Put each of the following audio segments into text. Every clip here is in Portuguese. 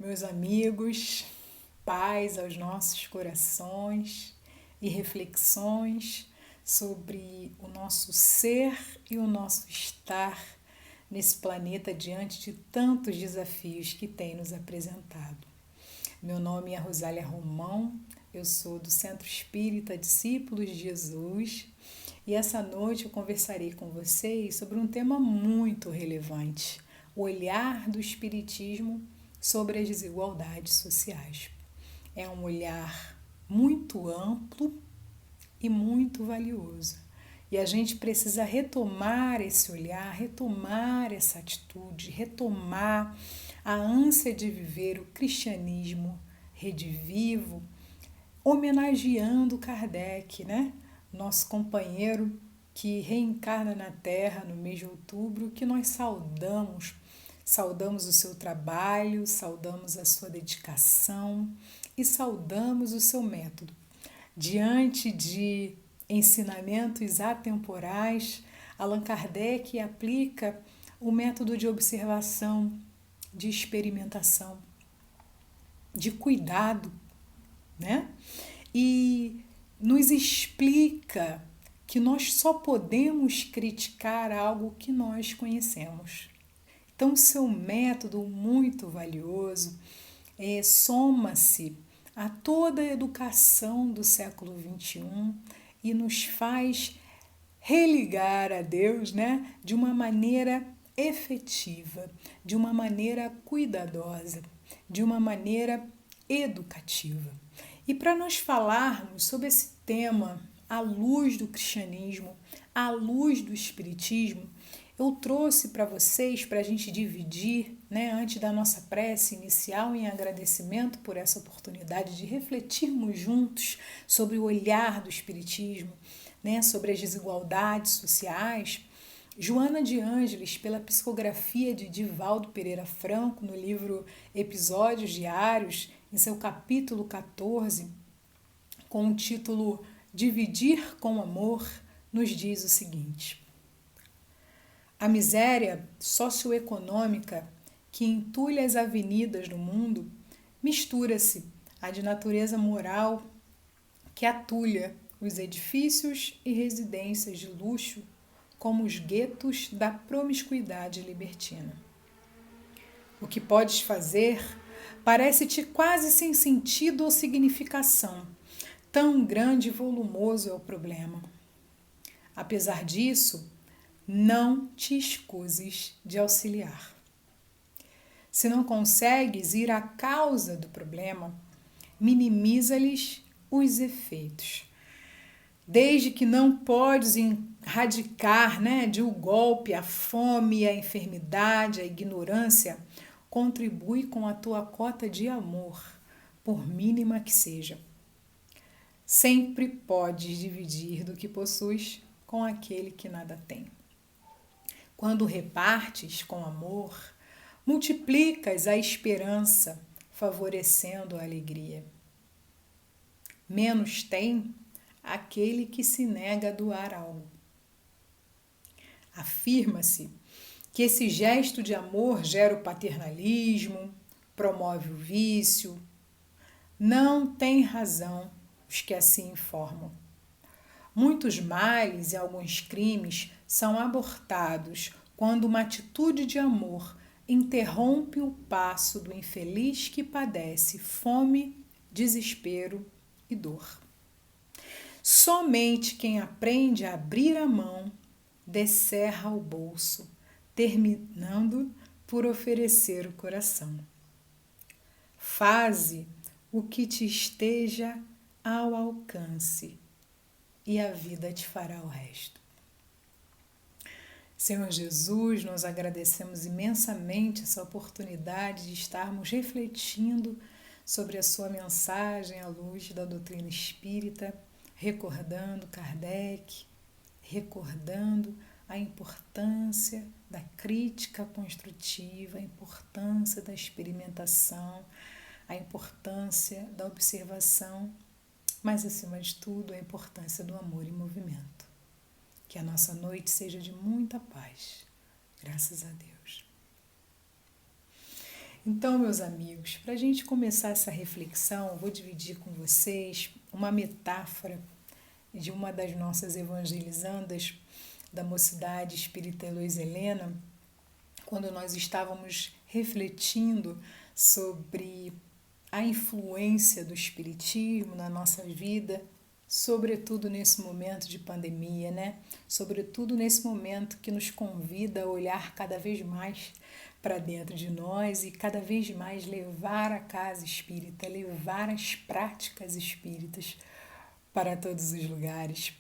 Meus amigos, paz aos nossos corações e reflexões sobre o nosso ser e o nosso estar nesse planeta diante de tantos desafios que tem nos apresentado. Meu nome é Rosália Romão, eu sou do Centro Espírita Discípulos de Jesus e essa noite eu conversarei com vocês sobre um tema muito relevante: o olhar do Espiritismo sobre as desigualdades sociais. É um olhar muito amplo e muito valioso. E a gente precisa retomar esse olhar, retomar essa atitude, retomar a ânsia de viver o cristianismo redivivo, homenageando Kardec, né? Nosso companheiro que reencarna na Terra no mês de outubro, que nós saudamos. Saudamos o seu trabalho, saudamos a sua dedicação e saudamos o seu método. Diante de ensinamentos atemporais, Allan Kardec aplica o método de observação, de experimentação, de cuidado, né? E nos explica que nós só podemos criticar algo que nós conhecemos. Então, seu método muito valioso soma-se a toda a educação do século XXI e nos faz religar a Deus, né, de uma maneira efetiva, de uma maneira cuidadosa, de uma maneira educativa. E para nós falarmos sobre esse tema à luz do cristianismo, à luz do espiritismo, eu trouxe para vocês, para a gente dividir, né, antes da nossa prece inicial, em agradecimento por essa oportunidade de refletirmos juntos sobre o olhar do Espiritismo, né, sobre as desigualdades sociais. Joana de Ângeles, pela psicografia de Divaldo Pereira Franco, no livro Episódios Diários, em seu capítulo 14, com o título Dividir com Amor, nos diz o seguinte: a miséria socioeconômica que entulha as avenidas do mundo mistura-se à de natureza moral que atulha os edifícios e residências de luxo como os guetos da promiscuidade libertina. O que podes fazer parece-te quase sem sentido ou significação, tão grande e volumoso é o problema. Apesar disso, não te escuses de auxiliar. Se não consegues ir à causa do problema, minimiza-lhes os efeitos. Desde que não podes erradicar, né, de um golpe a fome, a enfermidade, a ignorância, contribui com a tua cota de amor, por mínima que seja. Sempre podes dividir do que possuis com aquele que nada tem. Quando repartes com amor, multiplicas a esperança, favorecendo a alegria. Menos tem aquele que se nega a doar algo. Afirma-se que esse gesto de amor gera o paternalismo, promove o vício. Não tem razão os que assim informam. Muitos males e alguns crimes são abortados quando uma atitude de amor interrompe o passo do infeliz que padece fome, desespero e dor. Somente quem aprende a abrir a mão descerra o bolso, terminando por oferecer o coração. Faze o que te esteja ao alcance e a vida te fará o resto. Senhor Jesus, nós agradecemos imensamente essa oportunidade de estarmos refletindo sobre a sua mensagem à luz da doutrina espírita, recordando Kardec, recordando a importância da crítica construtiva, a importância da experimentação, a importância da observação, mas, acima de tudo, a importância do amor em movimento. Que a nossa noite seja de muita paz. Graças a Deus. Então, meus amigos, para a gente começar essa reflexão, vou dividir com vocês uma metáfora de uma das nossas evangelizandas da Mocidade Espírita Heloísa Helena, quando nós estávamos refletindo sobre a influência do Espiritismo na nossa vida, sobretudo nesse momento de pandemia, né? Sobretudo nesse momento que nos convida a olhar cada vez mais para dentro de nós e cada vez mais levar a casa espírita, levar as práticas espíritas para todos os lugares.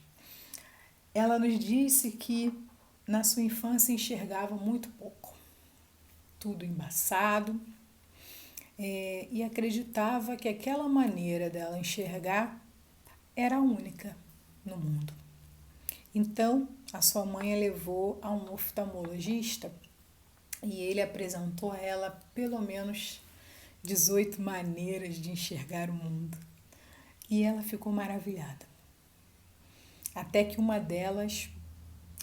Ela nos disse que na sua infância enxergava muito pouco, tudo embaçado, e acreditava que aquela maneira dela enxergar era a única no mundo. Então, a sua mãe a levou a um oftalmologista e ele apresentou a ela pelo menos 18 maneiras de enxergar o mundo. E ela ficou maravilhada. Até que uma delas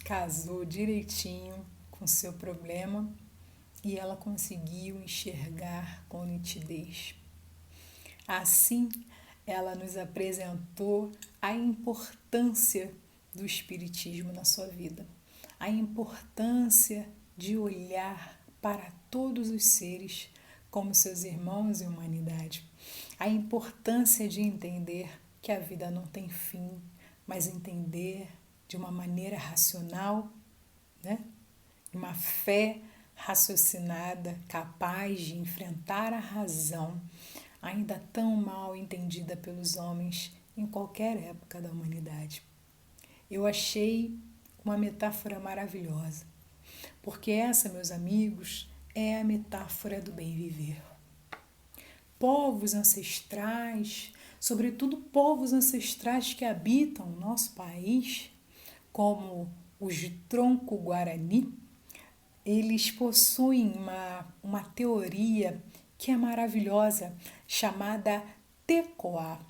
casou direitinho com seu problema e ela conseguiu enxergar com nitidez. Assim, ela nos apresentou a importância do Espiritismo na sua vida, a importância de olhar para todos os seres como seus irmãos em humanidade, a importância de entender que a vida não tem fim, mas entender de uma maneira racional, né? Uma fé raciocinada, capaz de enfrentar a razão, ainda tão mal entendida pelos homens em qualquer época da humanidade. Eu achei uma metáfora maravilhosa, porque essa, meus amigos, é a metáfora do bem viver. Povos ancestrais, sobretudo povos ancestrais que habitam o nosso país, como os Tronco-Guarani, eles possuem uma teoria que é maravilhosa, chamada Tecoá.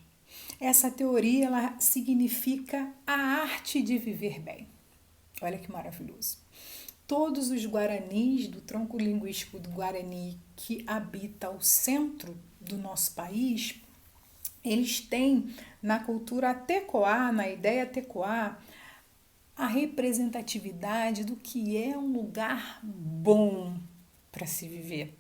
Essa teoria ela significa a arte de viver bem. Olha que maravilhoso. Todos os guaranis, do tronco linguístico do Guarani, que habita o centro do nosso país, eles têm na cultura Tecoá, na ideia Tecoá, a representatividade do que é um lugar bom para se viver.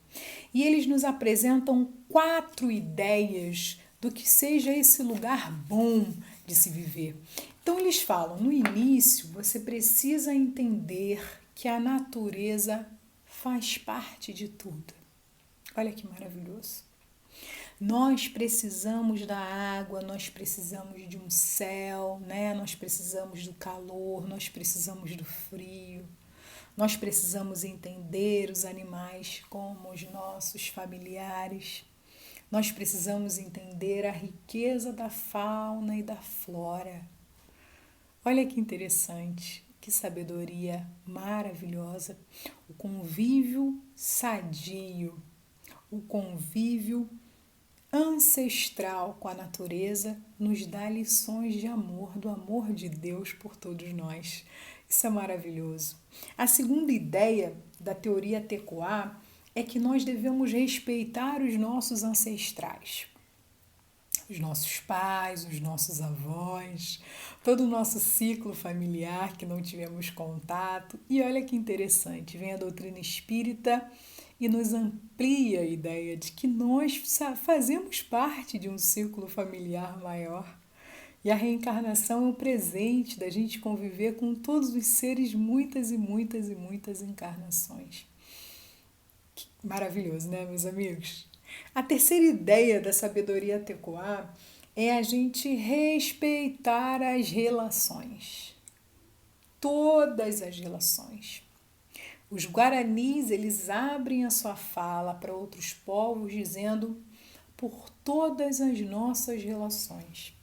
E eles nos apresentam 4 ideias do que seja esse lugar bom de se viver. Então eles falam, no início você precisa entender que a natureza faz parte de tudo. Olha que maravilhoso. Nós precisamos da água, nós precisamos de um céu, né? Nós precisamos do calor, nós precisamos do frio. Nós precisamos entender os animais como os nossos familiares. Nós precisamos entender a riqueza da fauna e da flora. Olha que interessante, que sabedoria maravilhosa. O convívio sadio, o convívio ancestral com a natureza nos dá lições de amor, do amor de Deus por todos nós. Isso é maravilhoso. A segunda ideia da teoria Tecoá é que nós devemos respeitar os nossos ancestrais, os nossos pais, os nossos avós, todo o nosso ciclo familiar que não tivemos contato. E olha que interessante, vem a doutrina espírita e nos amplia a ideia de que nós fazemos parte de um ciclo familiar maior. E a reencarnação é um presente da gente conviver com todos os seres muitas e muitas e muitas encarnações. Que maravilhoso, né, meus amigos? A terceira ideia da sabedoria Tecoá é a gente respeitar as relações. Todas as relações. Os guaranis, eles abrem a sua fala para outros povos dizendo por todas as nossas relações,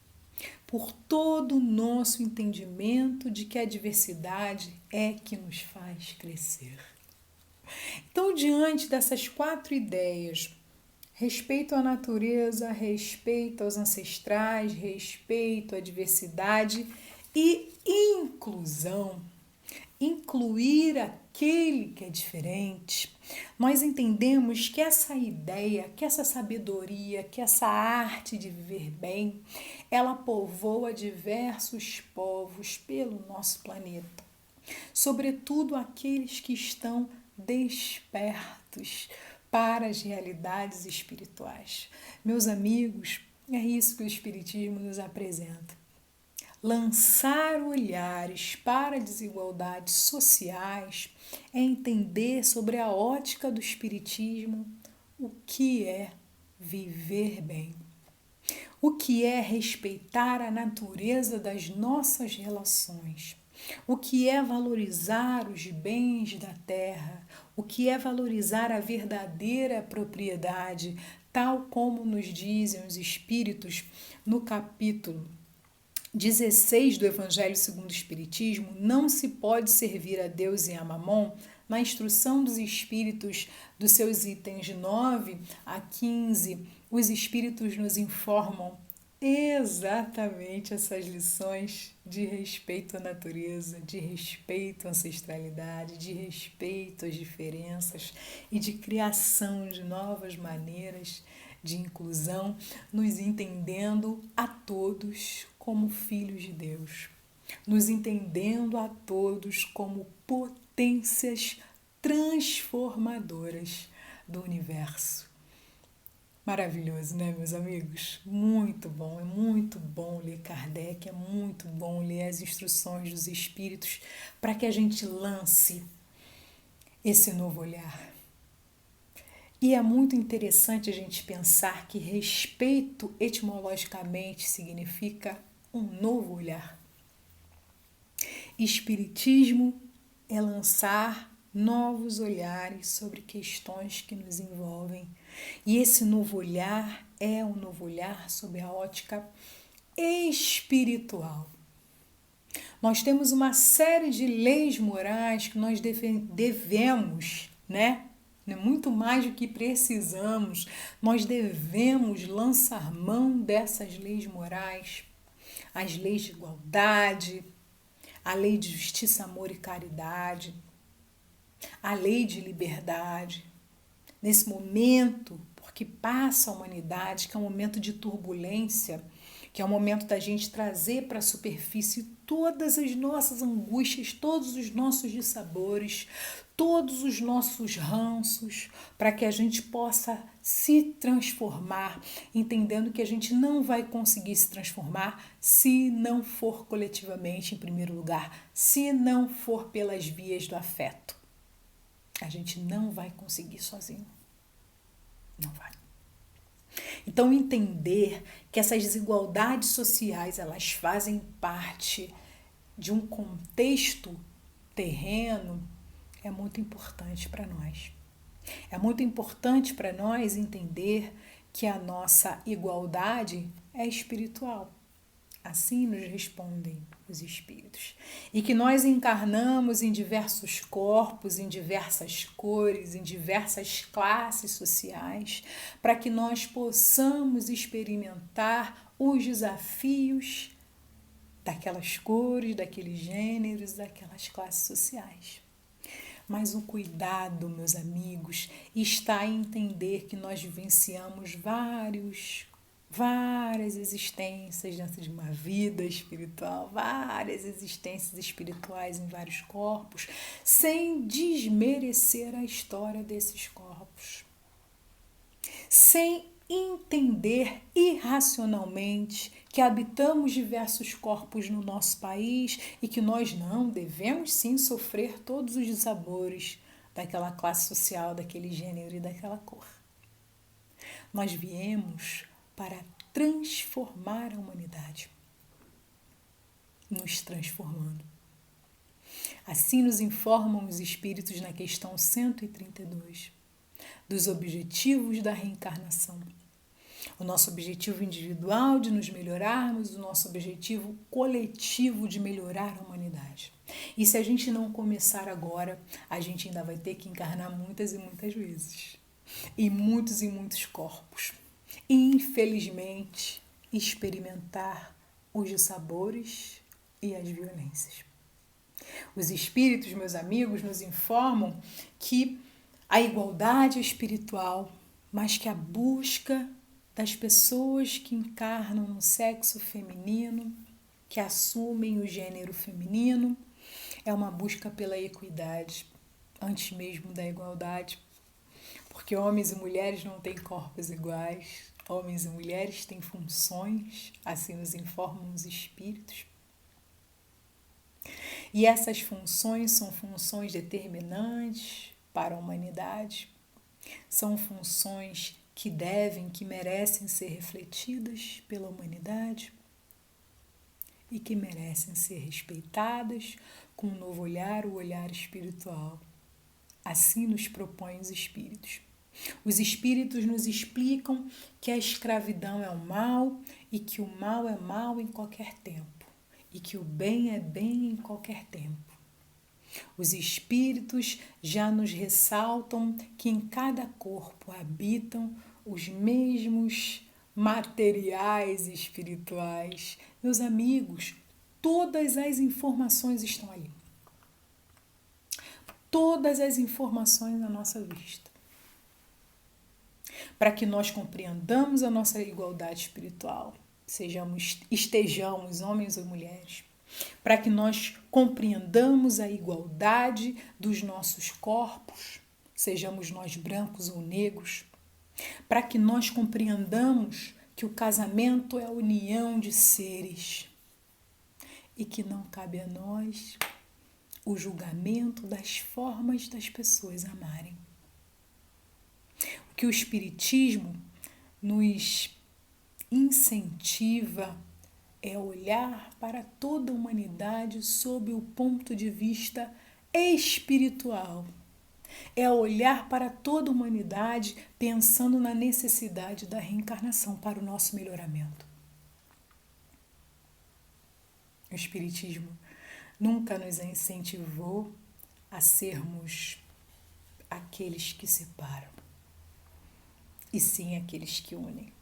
por todo o nosso entendimento de que a diversidade é que nos faz crescer. Então, diante dessas 4 ideias, respeito à natureza, respeito aos ancestrais, respeito à diversidade e inclusão. incluir aquele que é diferente, nós entendemos que essa ideia, que essa sabedoria, que essa arte de viver bem, ela povoa diversos povos pelo nosso planeta, sobretudo aqueles que estão despertos para as realidades espirituais. Meus amigos, é isso que o Espiritismo nos apresenta. Lançar olhares para desigualdades sociais é entender sobre a ótica do Espiritismo o que é viver bem, o que é respeitar a natureza das nossas relações, o que é valorizar os bens da terra, o que é valorizar a verdadeira propriedade, tal como nos dizem os Espíritos no capítulo 16 do Evangelho segundo o Espiritismo. Não se pode servir a Deus e a Mamon. Na instrução dos Espíritos, dos seus itens 9 a 15, os Espíritos nos informam exatamente essas lições de respeito à natureza, de respeito à ancestralidade, de respeito às diferenças e de criação de novas maneiras de inclusão, nos entendendo a todos como filhos de Deus, nos entendendo a todos como potências transformadoras do universo. Maravilhoso, né, meus amigos? Muito bom, é muito bom ler Kardec, é muito bom ler as instruções dos Espíritos para que a gente lance esse novo olhar. E é muito interessante a gente pensar que respeito etimologicamente significa um novo olhar. Espiritismo é lançar novos olhares sobre questões que nos envolvem. E esse novo olhar é um novo olhar sob a ótica espiritual. Nós temos uma série de leis morais que nós devemos, né? Muito mais do que precisamos, nós devemos lançar mão dessas leis morais, as leis de igualdade, a lei de justiça, amor e caridade, a lei de liberdade. Nesse momento, porque passa a humanidade, que é um momento de turbulência, que é o momento da gente trazer para a superfície todas as nossas angústias, todos os nossos dissabores, todos os nossos ranços, para que a gente possa se transformar, entendendo que a gente não vai conseguir se transformar se não for coletivamente, em primeiro lugar, se não for pelas vias do afeto. A gente não vai conseguir sozinho. Não vai. Então, entender que essas desigualdades sociais, elas fazem parte de um contexto terreno, é muito importante para nós. É muito importante para nós entender que a nossa igualdade é espiritual. Assim nos respondem os Espíritos. E que nós encarnamos em diversos corpos, em diversas cores, em diversas classes sociais, para que nós possamos experimentar os desafios daquelas cores, daqueles gêneros, daquelas classes sociais. Mas o cuidado, meus amigos, está em entender que nós vivenciamos várias existências dentro de uma vida espiritual, várias existências espirituais em vários corpos, sem desmerecer a história desses corpos, sem entender irracionalmente que habitamos diversos corpos no nosso país e que nós não devemos sim sofrer todos os dissabores daquela classe social, daquele gênero e daquela cor. Nós viemos para transformar a humanidade, nos transformando. Assim nos informam os Espíritos na questão 132, dos objetivos da reencarnação. O nosso objetivo individual de nos melhorarmos, o nosso objetivo coletivo de melhorar a humanidade. E se a gente não começar agora, a gente ainda vai ter que encarnar muitas e muitas vezes, em muitos e muitos corpos. E, infelizmente, experimentar os dissabores e as violências. Os espíritos, meus amigos, nos informam que a igualdade é espiritual, mas que a busca das pessoas que encarnam no sexo feminino, que assumem o gênero feminino, é uma busca pela equidade, antes mesmo da igualdade, porque homens e mulheres não têm corpos iguais, homens e mulheres têm funções, assim nos informam os espíritos. E essas funções são funções determinantes para a humanidade, são funções que devem, que merecem ser refletidas pela humanidade e que merecem ser respeitadas com um novo olhar, o olhar espiritual. Assim nos propõem os espíritos. Os espíritos nos explicam que a escravidão é o mal e que o mal é mal em qualquer tempo e que o bem é bem em qualquer tempo. Os espíritos já nos ressaltam que em cada corpo habitam os mesmos materiais espirituais. Meus amigos, todas as informações estão ali. Todas as informações à nossa vista. Para que nós compreendamos a nossa igualdade espiritual, estejamos homens ou mulheres, para que nós compreendamos a igualdade dos nossos corpos, sejamos nós brancos ou negros, para que nós compreendamos que o casamento é a união de seres e que não cabe a nós o julgamento das formas das pessoas amarem. O que o Espiritismo nos incentiva é olhar para toda a humanidade sob o ponto de vista espiritual. É olhar para toda a humanidade pensando na necessidade da reencarnação para o nosso melhoramento. O Espiritismo nunca nos incentivou a sermos aqueles que separam, e sim aqueles que unem.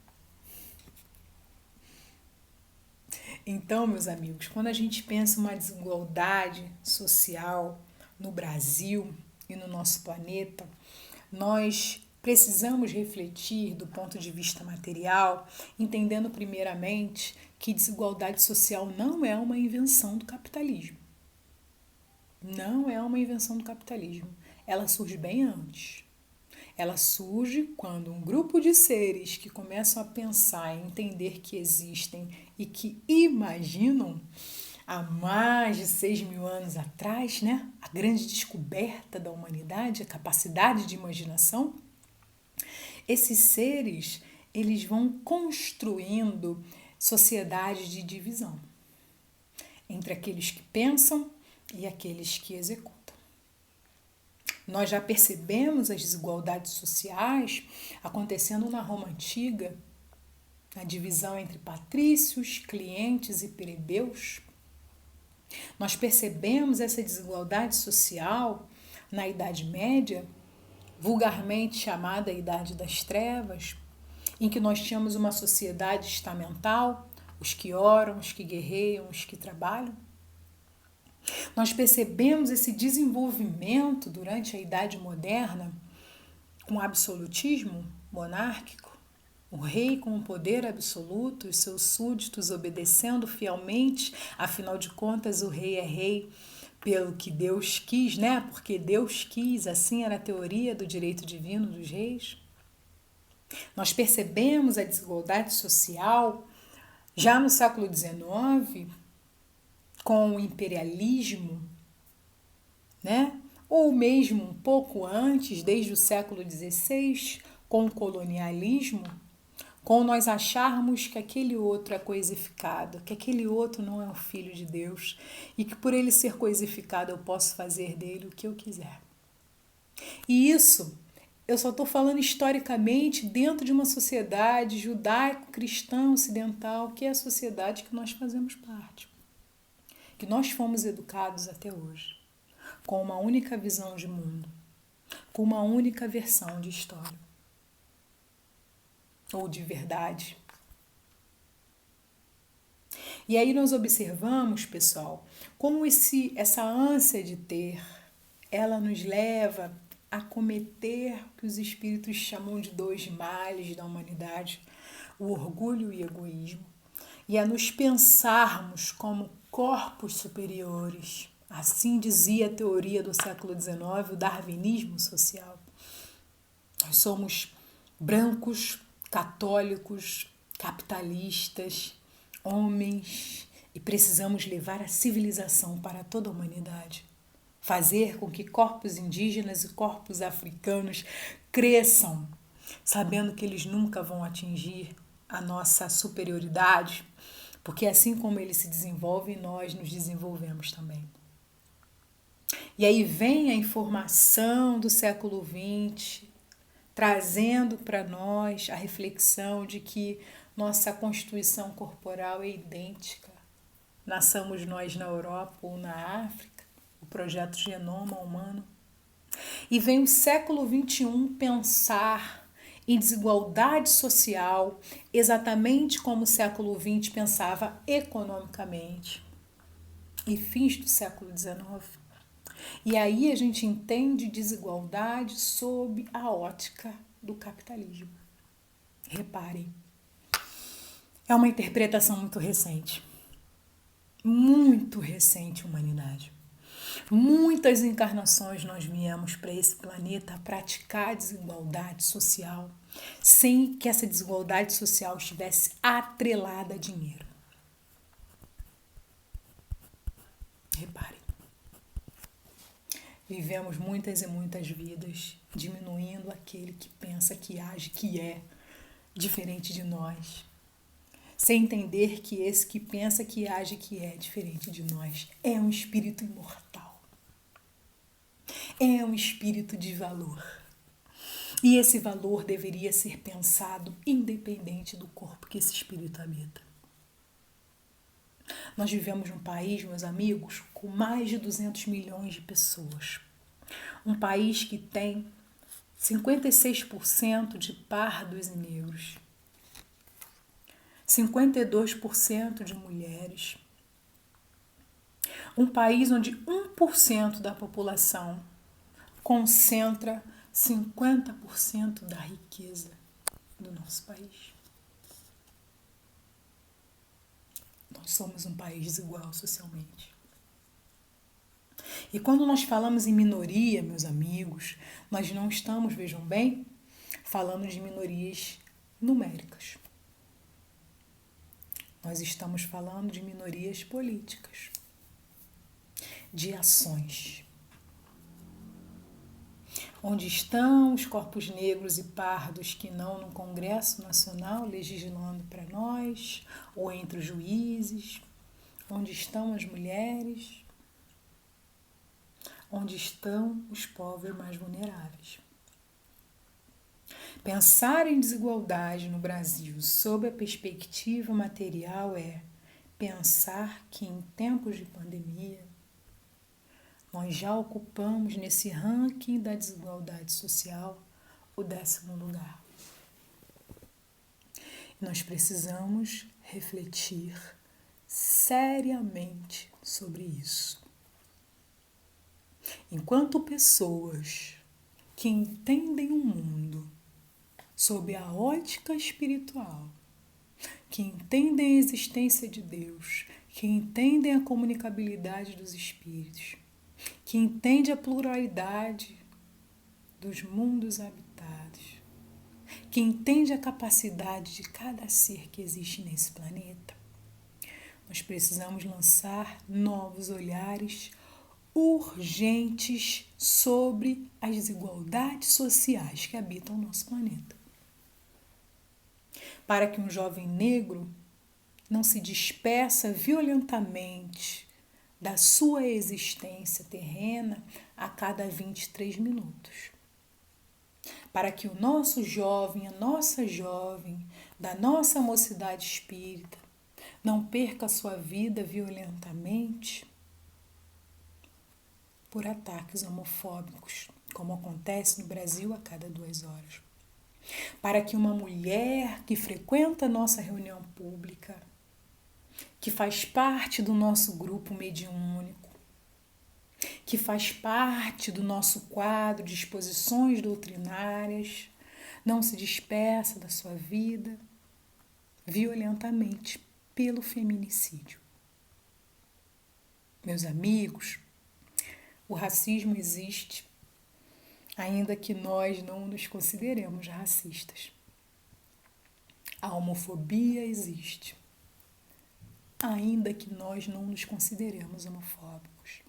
Então, meus amigos, quando a gente pensa uma desigualdade social no Brasil e no nosso planeta, nós precisamos refletir do ponto de vista material, entendendo primeiramente que desigualdade social não é uma invenção do capitalismo. Não é uma invenção do capitalismo. Ela surge bem antes. Ela surge quando um grupo de seres que começam a pensar e entender que existem e que imaginam há mais de 6.000 anos atrás, né? A grande descoberta da humanidade, a capacidade de imaginação. Esses seres, eles vão construindo sociedades de divisão entre aqueles que pensam e aqueles que executam. Nós já percebemos as desigualdades sociais acontecendo na Roma Antiga, a divisão entre patrícios, clientes e plebeus. Nós percebemos essa desigualdade social na Idade Média, vulgarmente chamada Idade das Trevas, em que nós tínhamos uma sociedade estamental, os que oram, os que guerreiam, os que trabalham. Nós percebemos esse desenvolvimento durante a Idade Moderna com o absolutismo monárquico, o rei com o poder absoluto e seus súditos obedecendo fielmente, afinal de contas o rei é rei pelo que Deus quis, né? Porque Deus quis, assim era a teoria do direito divino dos reis. Nós percebemos a desigualdade social já no século XIX, com o imperialismo, né? Ou mesmo um pouco antes, desde o século XVI, com o colonialismo, com nós acharmos que aquele outro é coisificado, que aquele outro não é o filho de Deus e que por ele ser coisificado eu posso fazer dele o que eu quiser. E isso eu só estou falando historicamente dentro de uma sociedade judaico-cristã ocidental, que é a sociedade que nós fazemos parte, que nós fomos educados até hoje, com uma única visão de mundo, com uma única versão de história ou de verdade. E aí nós observamos, pessoal, como essa ânsia de ter, ela nos leva a cometer o que os espíritos chamam de dois males da humanidade, o orgulho e o egoísmo, e a nos pensarmos como corpos superiores. Assim dizia a teoria do século XIX, o darwinismo social. Nós somos brancos, católicos, capitalistas, homens, e precisamos levar a civilização para toda a humanidade. Fazer com que corpos indígenas e corpos africanos cresçam, sabendo que eles nunca vão atingir a nossa superioridade, porque assim como eles se desenvolvem, nós nos desenvolvemos também. E aí vem a informação do século XX, trazendo para nós a reflexão de que nossa constituição corporal é idêntica. Nasçamos nós na Europa ou na África, o projeto Genoma Humano. E vem o século XXI pensar em desigualdade social, exatamente como o século XX pensava economicamente, e fins do século XIX. E aí a gente entende desigualdade sob a ótica do capitalismo. Reparem, é uma interpretação muito recente, humanidade. Muitas encarnações nós viemos para esse planeta praticar desigualdade social, sem que essa desigualdade social estivesse atrelada a dinheiro. Reparem. Vivemos muitas e muitas vidas diminuindo aquele que pensa, que age, que é diferente de nós. Sem entender que esse que pensa, que age, que é diferente de nós é um espírito imortal. É um espírito de valor. E esse valor deveria ser pensado independente do corpo que esse espírito habita. Nós vivemos num país, meus amigos, com mais de 200 milhões de pessoas. Um país que tem 56% de pardos e negros, 52% de mulheres. Um país onde 1% da população concentra 50% da riqueza do nosso país. Nós somos um país desigual socialmente. E quando nós falamos em minoria, meus amigos, nós não estamos, vejam bem, falando de minorias numéricas. Nós estamos falando de minorias políticas, de ações. Onde estão os corpos negros e pardos que não no Congresso Nacional legislando para nós, ou entre os juízes? Onde estão as mulheres? Onde estão os povos mais vulneráveis? Pensar em desigualdade no Brasil sob a perspectiva material é pensar que em tempos de pandemia nós já ocupamos nesse ranking da desigualdade social o 10º lugar. Nós precisamos refletir seriamente sobre isso. Enquanto pessoas que entendem o mundo sob a ótica espiritual, que entendem a existência de Deus, que entendem a comunicabilidade dos espíritos, que entendem a pluralidade dos mundos habitados, que entendem a capacidade de cada ser que existe nesse planeta, nós precisamos lançar novos olhares urgentes sobre as desigualdades sociais que habitam o nosso planeta. Para que um jovem negro não se despeça violentamente da sua existência terrena a cada 23 minutos. Para que o nosso jovem, a nossa jovem, da nossa mocidade espírita, não perca a sua vida violentamente por ataques homofóbicos, como acontece no Brasil a cada 2 horas. Para que uma mulher que frequenta a nossa reunião pública que faz parte do nosso grupo mediúnico, que faz parte do nosso quadro de exposições doutrinárias, não se despeça da sua vida violentamente pelo feminicídio. Meus amigos, o racismo existe, ainda que nós não nos consideremos racistas. A homofobia existe, ainda que nós não nos consideremos homofóbicos.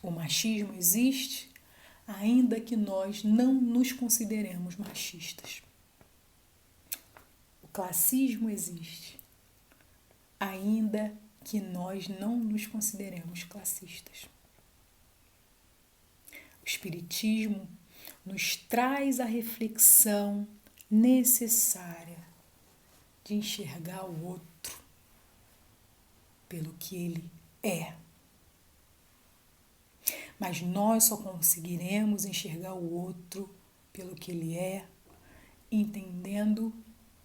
O machismo existe, ainda que nós não nos consideremos machistas. O classismo existe, ainda que nós não nos consideremos classistas. O Espiritismo nos traz a reflexão necessária de enxergar o outro pelo que ele é. Mas nós só conseguiremos enxergar o outro pelo que ele é, entendendo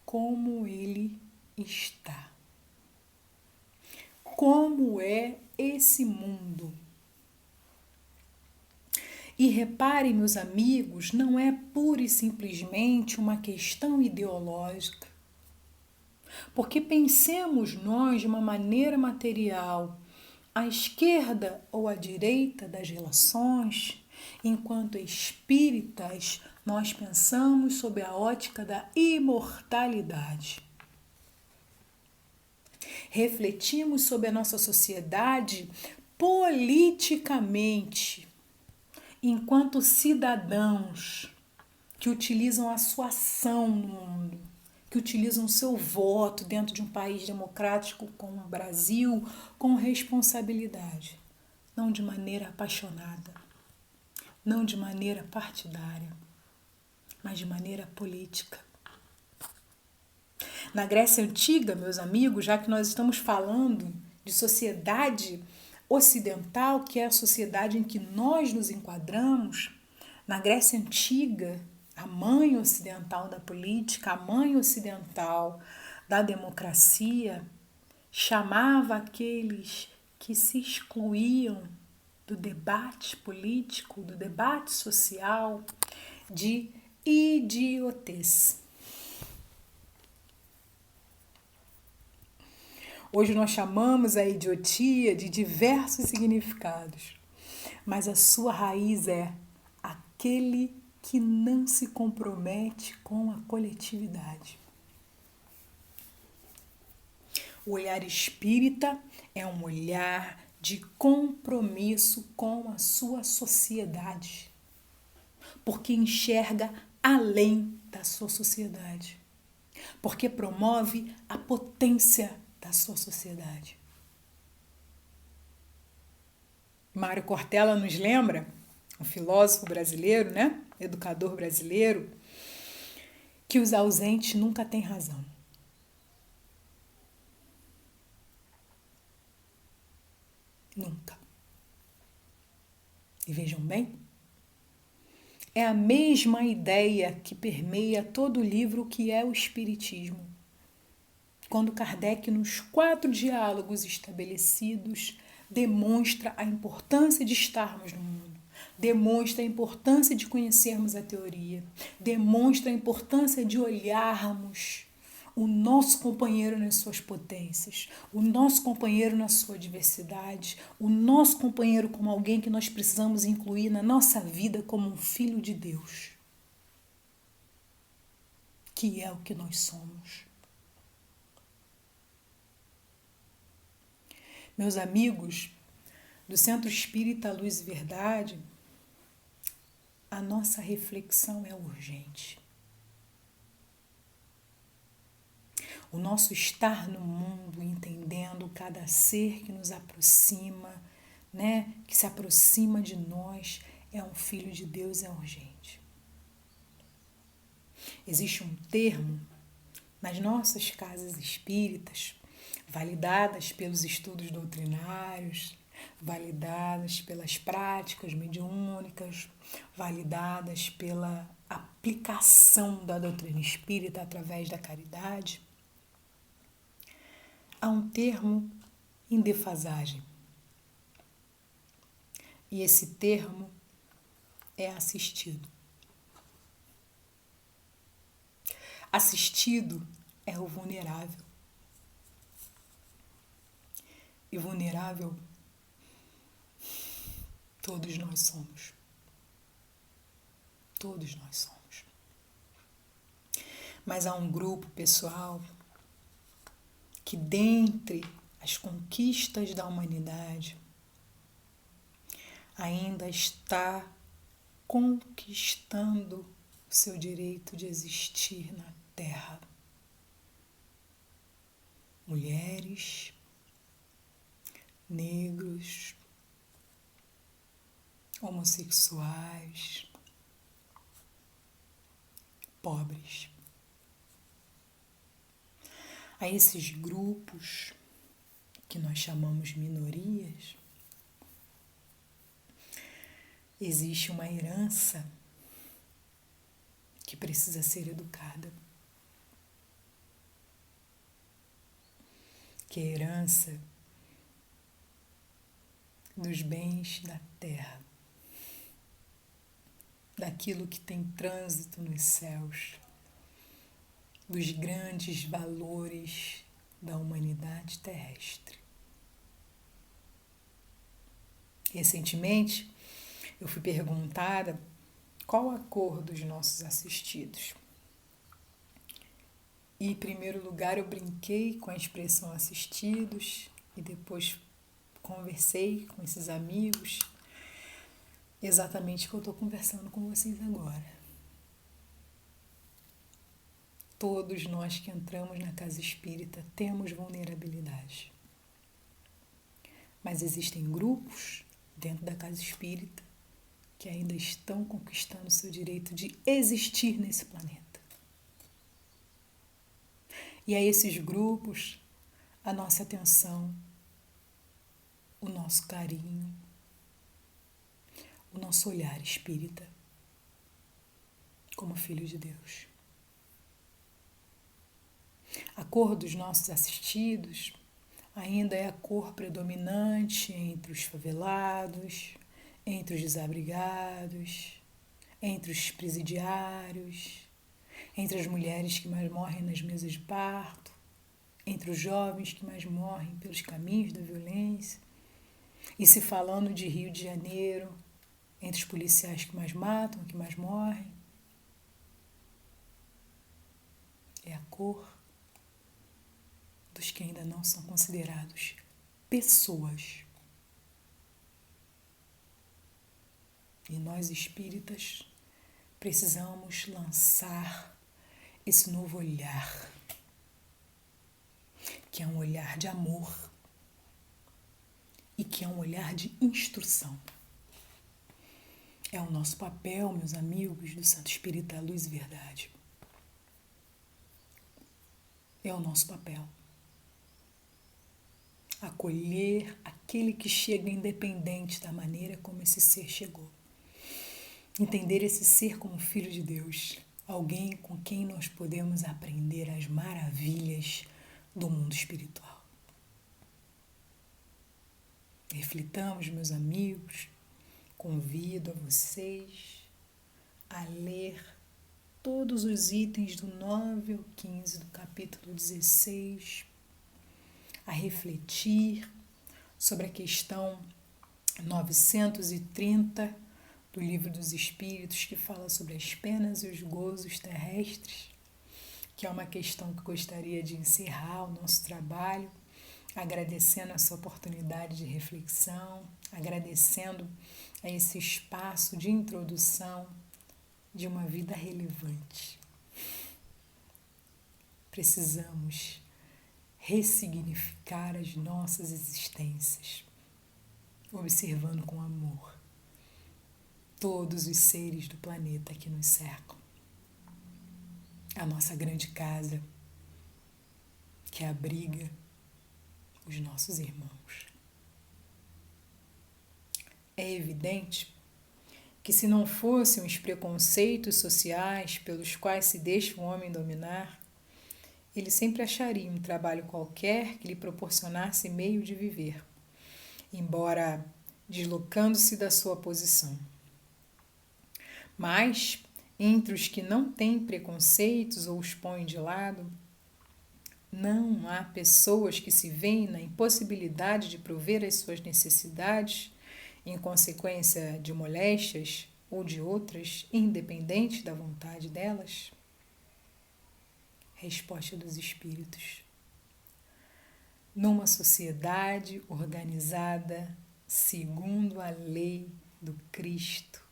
como ele está. Como é esse mundo? E reparem, meus amigos, não é pura e simplesmente uma questão ideológica. Porque pensemos nós de uma maneira material, à esquerda ou à direita das relações, enquanto espíritas, nós pensamos sob a ótica da imortalidade. Refletimos sobre a nossa sociedade politicamente, enquanto cidadãos que utilizam a sua ação no mundo, que utilizam o seu voto dentro de um país democrático como o Brasil, com responsabilidade, não de maneira apaixonada, não de maneira partidária, mas de maneira política. Na Grécia Antiga, meus amigos, já que nós estamos falando de sociedade ocidental, que é a sociedade em que nós nos enquadramos, na Grécia Antiga, a mãe ocidental da política, a mãe ocidental da democracia, chamava aqueles que se excluíam do debate político, do debate social, de idiotez. Hoje nós chamamos a idiotia de diversos significados, mas a sua raiz é aquele que não se compromete com a coletividade. O olhar espírita é um olhar de compromisso com a sua sociedade, porque enxerga além da sua sociedade, porque promove a potência da sua sociedade. Mário Cortella nos lembra, um filósofo brasileiro, né? Educador brasileiro, que os ausentes nunca têm razão. Nunca. E vejam bem, é a mesma ideia que permeia todo o livro que é o Espiritismo. Quando Kardec, nos 4 diálogos estabelecidos, demonstra a importância de estarmos no mundo, demonstra a importância de conhecermos a teoria, demonstra a importância de olharmos o nosso companheiro nas suas potências, o nosso companheiro na sua diversidade, o nosso companheiro como alguém que nós precisamos incluir na nossa vida como um filho de Deus, que é o que nós somos. Meus amigos do Centro Espírita Luz e Verdade, a nossa reflexão é urgente. O nosso estar no mundo, entendendo cada ser que nos aproxima, né, que se aproxima de nós, é um filho de Deus, é urgente. Existe um termo nas nossas casas espíritas, validadas pelos estudos doutrinários, validadas pelas práticas mediúnicas, validadas pela aplicação da doutrina espírita através da caridade, há um termo em defasagem. E esse termo é assistido. Assistido é o vulnerável. E vulnerável todos nós somos. Todos nós somos. Mas há um grupo pessoal que, dentre as conquistas da humanidade, ainda está conquistando o seu direito de existir na Terra. Mulheres, negros, homossexuais, pobres. A esses grupos que nós chamamos minorias, existe uma herança que precisa ser educada. Que é a herança dos bens da terra, daquilo que tem trânsito nos céus, dos grandes valores da humanidade terrestre. Recentemente, eu fui perguntada qual a cor dos nossos assistidos. E, em primeiro lugar, eu brinquei com a expressão assistidos e depois conversei com esses amigos exatamente o que eu estou conversando com vocês agora. Todos nós que entramos na casa espírita temos vulnerabilidade. Mas existem grupos dentro da casa espírita que ainda estão conquistando o seu direito de existir nesse planeta. E a esses grupos, a nossa atenção, o nosso carinho, o nosso olhar espírita, como filhos de Deus. A cor dos nossos assistidos ainda é a cor predominante entre os favelados, entre os desabrigados, entre os presidiários, entre as mulheres que mais morrem nas mesas de parto, entre os jovens que mais morrem pelos caminhos da violência, e se falando de Rio de Janeiro, entre os policiais que mais matam, que mais morrem. É a cor dos que ainda não são considerados pessoas. E nós espíritas precisamos lançar esse novo olhar, que é um olhar de amor e que é um olhar de instrução. É o nosso papel, meus amigos do Santo Espírito da Luz e Verdade. É o nosso papel. Acolher aquele que chega independente da maneira como esse ser chegou. Entender esse ser como filho de Deus, alguém com quem nós podemos aprender as maravilhas do mundo espiritual. Reflitamos, meus amigos, convido a vocês a ler todos os itens do 9 ao 15 do capítulo 16, a refletir sobre a questão 930 do Livro dos Espíritos, que fala sobre as penas e os gozos terrestres, que é uma questão que gostaria de encerrar o nosso trabalho, agradecendo essa oportunidade de reflexão, agradecendo a esse espaço de introdução de uma vida relevante. Precisamos ressignificar as nossas existências, observando com amor todos os seres do planeta que nos cercam. A nossa grande casa, que abriga os nossos irmãos. É evidente que, se não fossem os preconceitos sociais pelos quais se deixa o homem dominar, ele sempre acharia um trabalho qualquer que lhe proporcionasse meio de viver, embora deslocando-se da sua posição. Mas, entre os que não têm preconceitos ou os põem de lado, não há pessoas que se veem na impossibilidade de prover as suas necessidades em consequência de moléstias ou de outras, independente da vontade delas? Resposta dos Espíritos. Numa sociedade organizada segundo a lei do Cristo,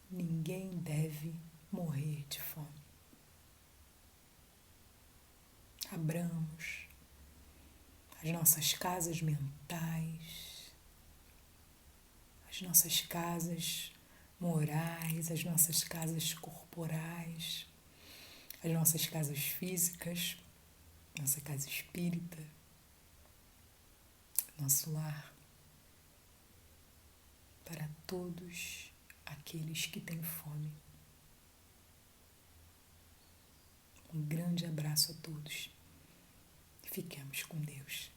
ninguém deve morrer de fome. Abramos as nossas casas mentais, as nossas casas morais, as nossas casas corporais, as nossas casas físicas, nossa casa espírita, nosso lar, para todos aqueles que têm fome. Um grande abraço a todos. Fiquemos com Deus.